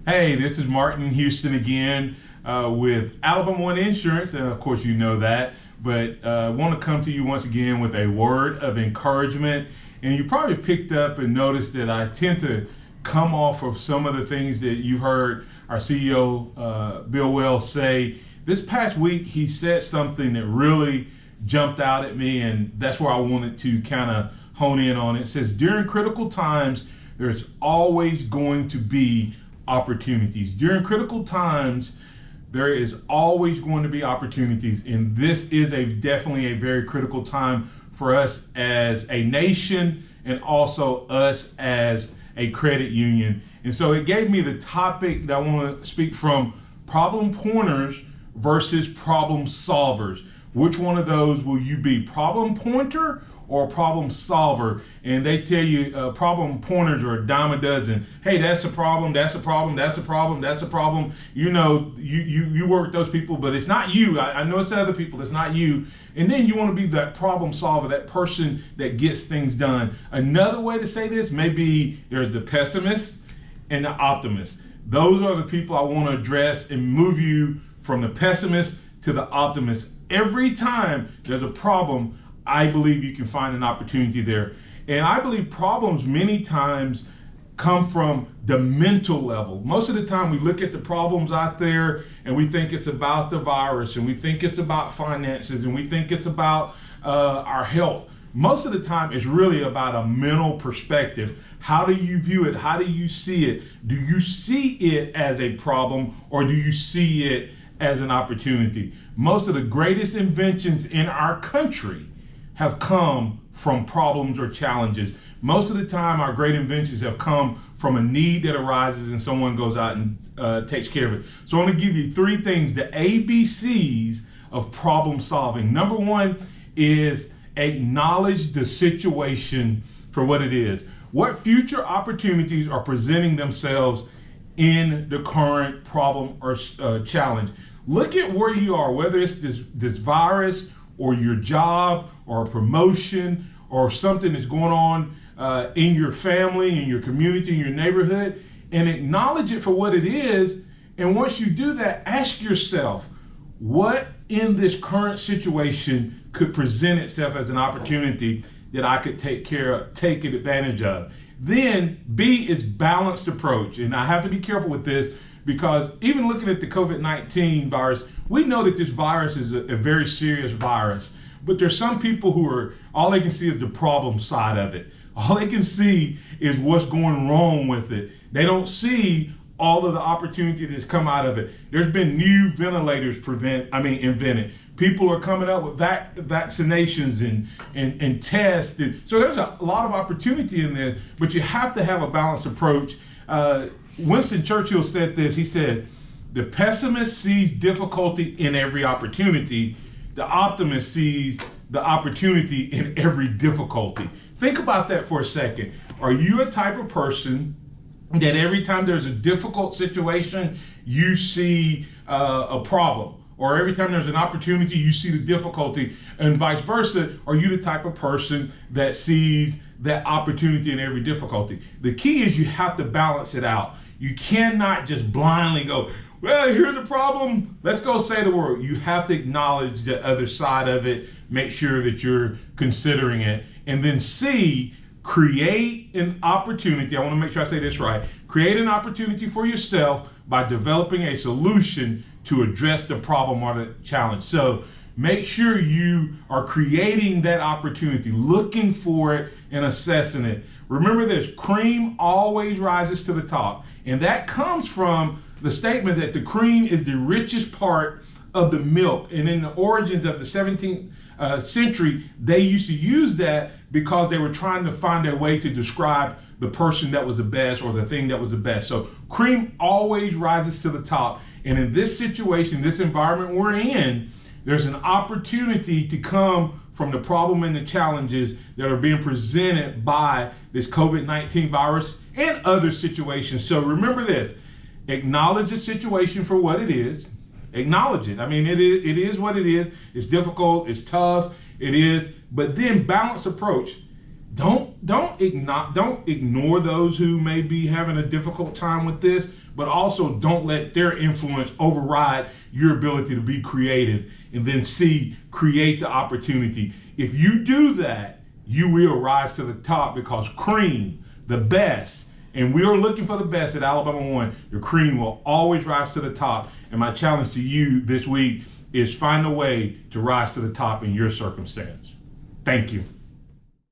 Hey, this is Martin Houston again with Alabama One Insurance, and of course you know that, but I want to come to you once again with a word of encouragement. And you probably picked up and noticed that I tend to come off of some of the things that you've heard our CEO, Bill Wells, say. This past week, he said something that really jumped out at me, and that's where I wanted to kind of hone in on. It says, during critical times, there's always going to be opportunities. During critical times, there is always going to be opportunities, and this is definitely a very critical time for us as a nation and also us as a credit union. And so it gave me the topic that I want to speak from: problem pointers versus problem solvers. Which one of those will you be, problem pointer or problem solver? And they tell you problem pointers are a dime a dozen. Hey, that's a problem, that's a problem, that's a problem, that's a problem. You know, you work with those people, but it's not you. I know it's the other people, it's not you. And then you want to be that problem solver, that person that gets things done. Another way to say this, maybe there's the pessimist and the optimist. Those are the people I want to address and move you from the pessimist to the optimist. Every time there's a problem, I believe you can find an opportunity there. And I believe problems many times come from the mental level. Most of the time we look at the problems out there and we think it's about the virus, and we think it's about finances, and we think it's about our health. Most of the time it's really about a mental perspective. How do you view it? How do you see it? Do you see it as a problem, or do you see it as an opportunity? Most of the greatest inventions in our country have come from problems or challenges. Most of the time, our great inventions have come from a need that arises and someone goes out and takes care of it. So I want to give you three things, the ABCs of problem solving. Number one is acknowledge the situation for what it is. What future opportunities are presenting themselves in the current problem or challenge? Look at where you are, whether it's this virus or your job or a promotion or something that's going on in your family, in your community, in your neighborhood, and acknowledge it for what it is. And once you do that, ask yourself, what in this current situation could present itself as an opportunity that I could take advantage of? Then B is balanced approach. And I have to be careful with this, because even looking at the COVID-19 virus, we know that this virus is a very serious virus. But there's some people who are, all they can see is the problem side of it. All they can see is what's going wrong with it. They don't see all of the opportunity that's come out of it. There's been new ventilators invented. People are coming up with vaccinations and tests. So there's a lot of opportunity in there, but you have to have a balanced approach. Winston Churchill said this. He said, the pessimist sees difficulty in every opportunity. The optimist sees the opportunity in every difficulty. Think about that for a second. Are you a type of person that every time there's a difficult situation, you see a problem? Or every time there's an opportunity, you see the difficulty, and vice versa? Are you the type of person that sees that opportunity in every difficulty? The key is you have to balance it out. You cannot just blindly go, well, here's the problem, let's go say the word. You have to acknowledge the other side of it, make sure that you're considering it. And then C, create an opportunity. I want to make sure I say this right. Create an opportunity for yourself by developing a solution to address the problem or the challenge. So make sure you are creating that opportunity, looking for it and assessing it. Remember this, cream always rises to the top. And that comes from the statement that the cream is the richest part of the milk. And in the origins of the 17th century, they used to use that because they were trying to find a way to describe the person that was the best or the thing that was the best. So cream always rises to the top. And in this situation, this environment we're in, there's an opportunity to come from the problem and the challenges that are being presented by this COVID-19 virus and other situations. So remember this, acknowledge the situation for what it is. Acknowledge it. I mean, it is what it is. It's difficult, it's tough, it is. But then balance approach. don't ignore those who may be having a difficult time with this, but also don't let their influence override your ability to be creative and then create the opportunity. If you do that, you will rise to the top, because cream, the best, and we are looking for the best at Alabama One, your cream will always rise to the top. And my challenge to you this week is find a way to rise to the top in your circumstance. Thank you.